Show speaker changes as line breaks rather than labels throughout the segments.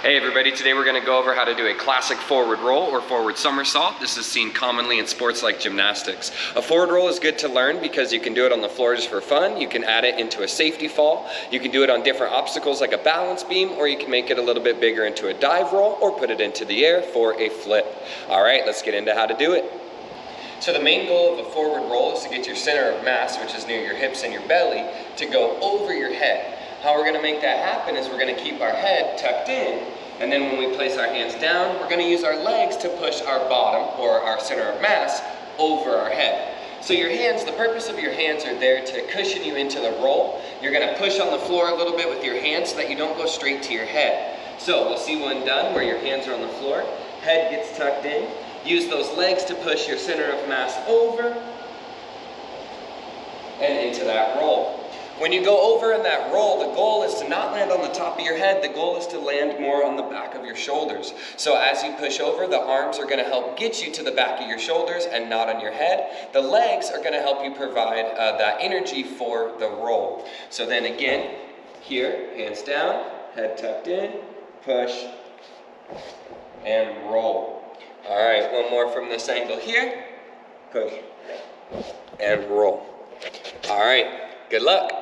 Hey everybody, today we're going to go over how to do a classic forward roll or forward somersault. This is seen commonly in sports like gymnastics. A forward roll is good to learn because you can do it on the floor just for fun. You can add it into a safety fall. You can do it on different obstacles like a balance beam, or you can make it a little bit bigger into a dive roll or put it into the air for a flip. All right, let's get into how to do it. So the main goal of a forward roll is to get your center of mass, which is near your hips and your belly, to go over your head. How we're going to make that happen is we're going to keep our head tucked in, and then when we place our hands down, we're going to use our legs to push our bottom, or our center of mass, over our head. So your hands, the purpose of your hands are there to cushion you into the roll. You're going to push on the floor a little bit with your hands so that you don't go straight to your head. So we'll see one done where your hands are on the floor, head gets tucked in. Use those legs to push your center of mass over and into that roll. When you go over in that roll, the goal is to not land on the top of your head. The goal is to land more on the back of your shoulders. So as you push over, the arms are going to help get you to the back of your shoulders and not on your head. The legs are going to help you provide that energy for the roll. So then again, here, hands down, head tucked in, push, and roll. All right, one more from this angle here, push, and roll. All right, good luck.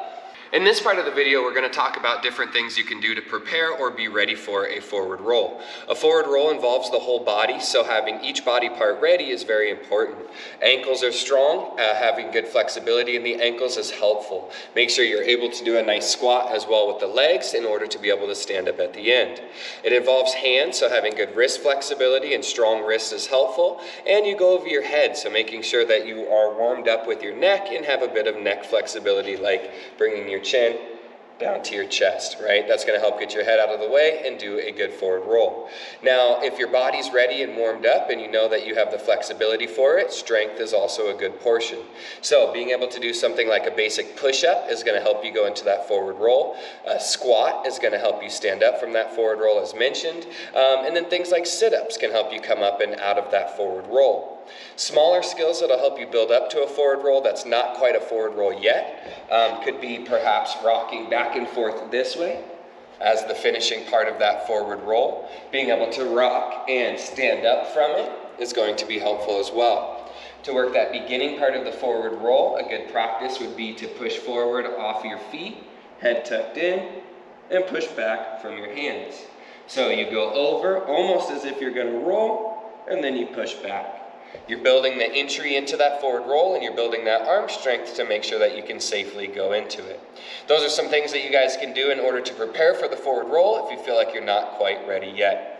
In this part of the video, we're going to talk about different things you can do to prepare or be ready for a forward roll. A forward roll involves the whole body, so having each body part ready is very important. Ankles are strong, having good flexibility in the ankles is helpful. Make sure you're able to do a nice squat as well with the legs in order to be able to stand up at the end. It involves hands, so having good wrist flexibility and strong wrists is helpful. And you go over your head, so making sure that you are warmed up with your neck and have a bit of neck flexibility, like bringing your chin down to your chest, right? That's going to help get your head out of the way and do a good forward roll. Now, if your body's ready and warmed up and you know that you have the flexibility for it, strength is also a good portion. So being able to do something like a basic push-up is going to help you go into that forward roll. A squat is going to help you stand up from that forward roll as mentioned. And then things like sit-ups can help you come up and out of that forward roll. Smaller skills that'll help you build up to a forward roll that's not quite a forward roll yet could be perhaps rocking back and forth this way as the finishing part of that forward roll. Being able to rock and stand up from it is going to be helpful as well. To work that beginning part of the forward roll, a good practice would be to push forward off your feet, head tucked in, and push back from your hands. So you go over almost as if you're going to roll, and then you push back. You're building the entry into that forward roll, and you're building that arm strength to make sure that you can safely go into it. Those are some things that you guys can do in order to prepare for the forward roll if you feel like you're not quite ready yet.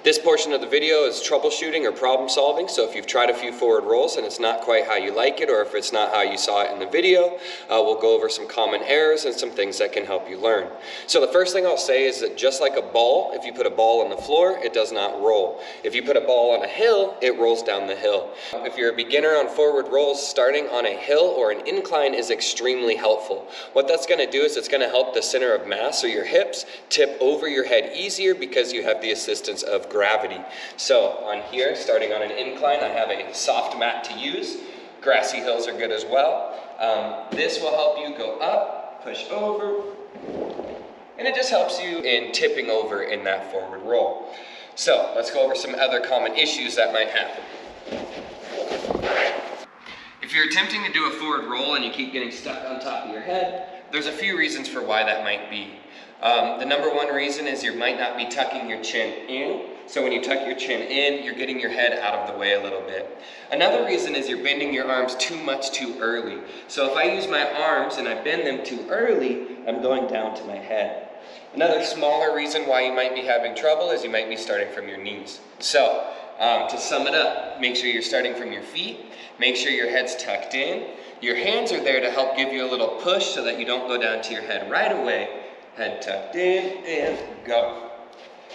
This portion of the video is troubleshooting or problem solving, so if you've tried a few forward rolls and it's not quite how you like it, or if it's not how you saw it in the video, we'll go over some common errors and some things that can help you learn. So the first thing I'll say is that just like a ball, if you put a ball on the floor, it does not roll. If you put a ball on a hill, it rolls down the hill. If you're a beginner on forward rolls, starting on a hill or an incline is extremely helpful. What that's going to do is it's going to help the center of mass, or your hips, tip over your head easier because you have the assistance of gravity. So on here, starting on an incline, I have a soft mat to use. Grassy hills are good as well. This will help you go up, push over, and it just helps you in tipping over in that forward roll. So let's go over some other common issues that might happen. If you're attempting to do a forward roll and you keep getting stuck on top of your head, there's a few reasons for why that might be. The number one reason is you might not be tucking your chin in. So when you tuck your chin in, you're getting your head out of the way a little bit. Another reason is you're bending your arms too much too early. So if I use my arms and I bend them too early, I'm going down to my head. Another smaller reason why you might be having trouble is you might be starting from your knees. So to sum it up, make sure you're starting from your feet. Make sure your head's tucked in. Your hands are there to help give you a little push so that you don't go down to your head right away. Head tucked in and go.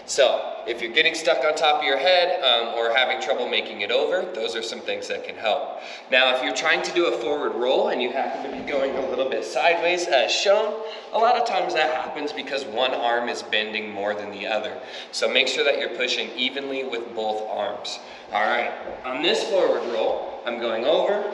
So if you're getting stuck on top of your head or having trouble making it over, those are some things that can help. Now, if you're trying to do a forward roll and you happen to be going a little bit sideways as shown, a lot of times that happens because one arm is bending more than the other. So make sure that you're pushing evenly with both arms. All right, on this forward roll, I'm going over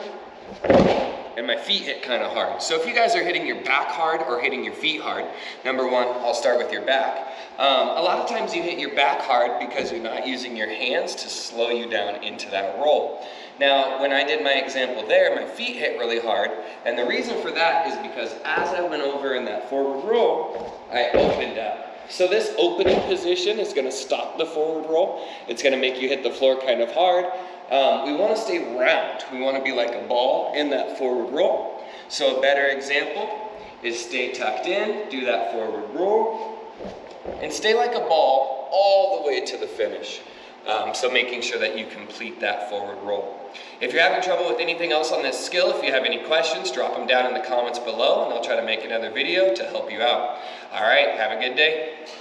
and my feet hit kind of hard. So if you guys are hitting your back hard or hitting your feet hard, number one, I'll start with your back. A lot of times you hit your back hard because you're not using your hands to slow you down into that roll. Now, when I did my example there, my feet hit really hard, and the reason for that is because as I went over in that forward roll, I opened up. So this opening position is going to stop the forward roll. It's going to make you hit the floor kind of hard. We want to stay round. We want to be like a ball in that forward roll. So a better example is stay tucked in, do that forward roll, and stay like a ball all the way to the finish. So making sure that you complete that forward roll. If you're having trouble with anything else on this skill, if you have any questions, drop them down in the comments below and I'll try to make another video to help you out. All right, have a good day.